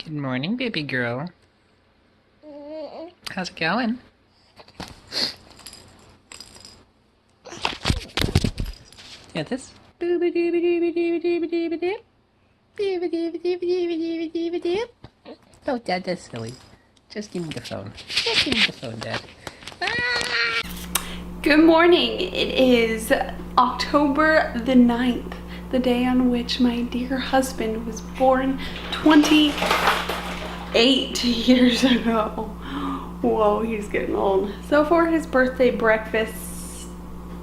Good morning, baby girl. How's it going? Yeah, this. Oh, Dad, that's silly. Just give me the phone. Just give me the phone, Dad. Good morning. It is October the 9th, the day on which my dear husband was born 28 years ago. Whoa, he's getting old. So for his birthday breakfast,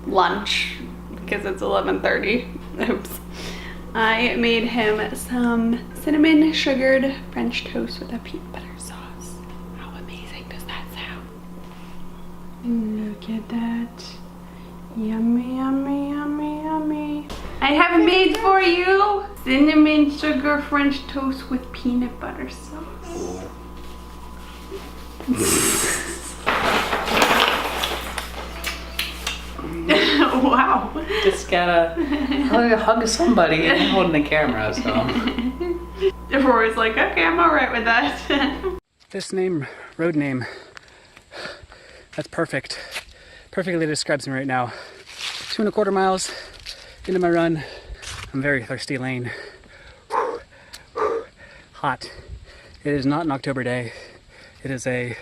lunch, because it's 11:30, oops, I made him some cinnamon sugared French toast with a peanut butter sauce. How amazing does that sound? Look at that. Yummy, yummy, yummy, yummy. I have made for you cinnamon sugar French toast with peanut butter sauce. Wow. Just gotta hug somebody and holding the camera, so. Rory's like, okay, I'm alright with that. This name, road name, that's perfect. Perfectly describes me right now. 2¼ miles into my run. I'm very thirsty, Lane. Hot. It is not an October day. It is a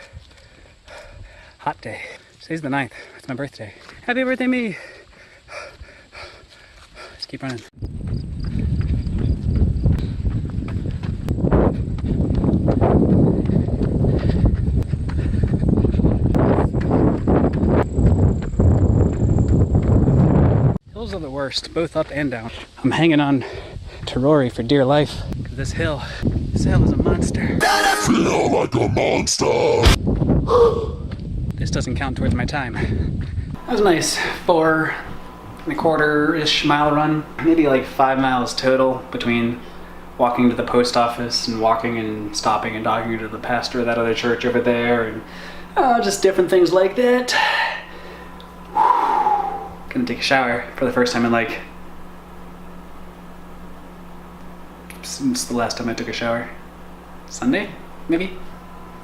hot day. Today's the 9th. It's my birthday. Happy birthday, me! Let's keep running. Hills are the worst, both up and down. I'm hanging on to Rory for dear life. This hill is a monster. I feel like a monster. This doesn't count towards my time. That was nice. 4¼ mile run. Maybe like 5 miles total between walking to the post office and walking and stopping and talking to the pastor of that other church over there and just different things like that. Gonna take a shower for the first time in like, since the last time I took a shower. Sunday? Maybe?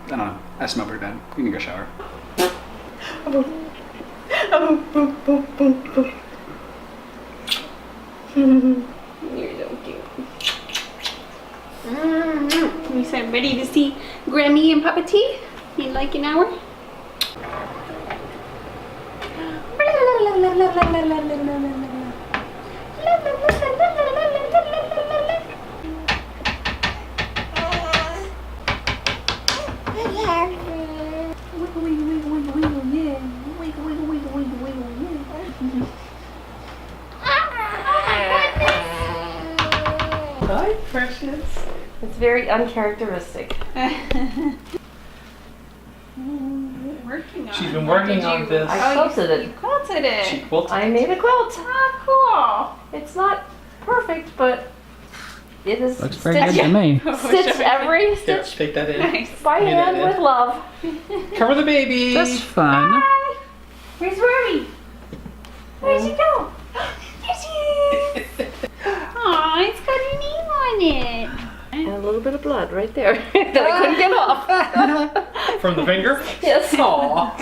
I don't know. I smell pretty bad. We can go shower. You're so cute. We said ready to see Grammy and Papa T in like an hour. Hi, precious. It's very uncharacteristic. Working on She's it. been working on this. I quilted You it. quilted it. She quilted I made a quilt. Oh, It's not perfect, but it is Looks very good to me. cool. stitched every Here, stitch take that in. Nice. by Get hand it in. with love. Cover the baby. That's fun. Hi. Where's Rory? Where'd she go? There she is. Aw, it's got her name on it. And a little bit of blood right there that I couldn't get off. From the finger? Yes. Aww.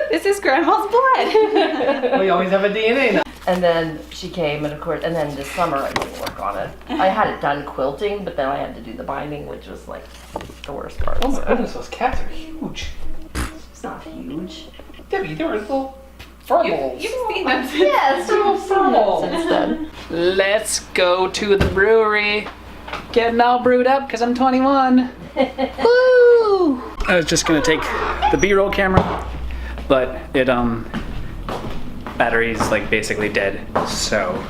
This is Grandma's blood. We always have a DNA now. And then she came, and of course, and then this summer I didn't work on it. I had it done quilting, but then I had to do the binding, which was like the worst part. Oh my So goodness, those cats are huge. it's not huge. Debbie, they were little fur balls. You've seen them since. Yeah, it's Little fur balls. since then. Let's go to the brewery. Getting all brewed up because I'm 21. Woo! I was just gonna take the B-roll camera, but it battery's like basically dead. So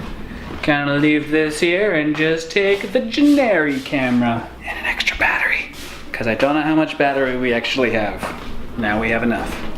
gonna leave this here and just take the generic camera and an extra battery. Cause I don't know how much battery we actually have. Now we have enough.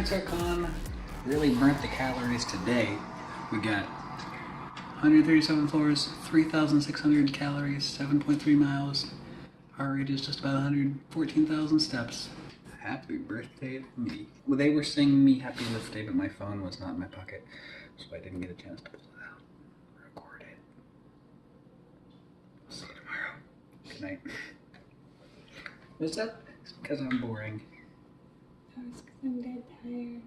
took on really burnt the calories today. We got 137 floors, 3,600 calories, 7.3 miles. Heart rate is just about 114,000 steps. Happy birthday to me. Well, they were singing me happy birthday, but my phone was not in my pocket, so I didn't get a chance to pull it out and record it. I'll see you tomorrow. Good night. What's up? It's because I'm boring. That was because I'm dead tired.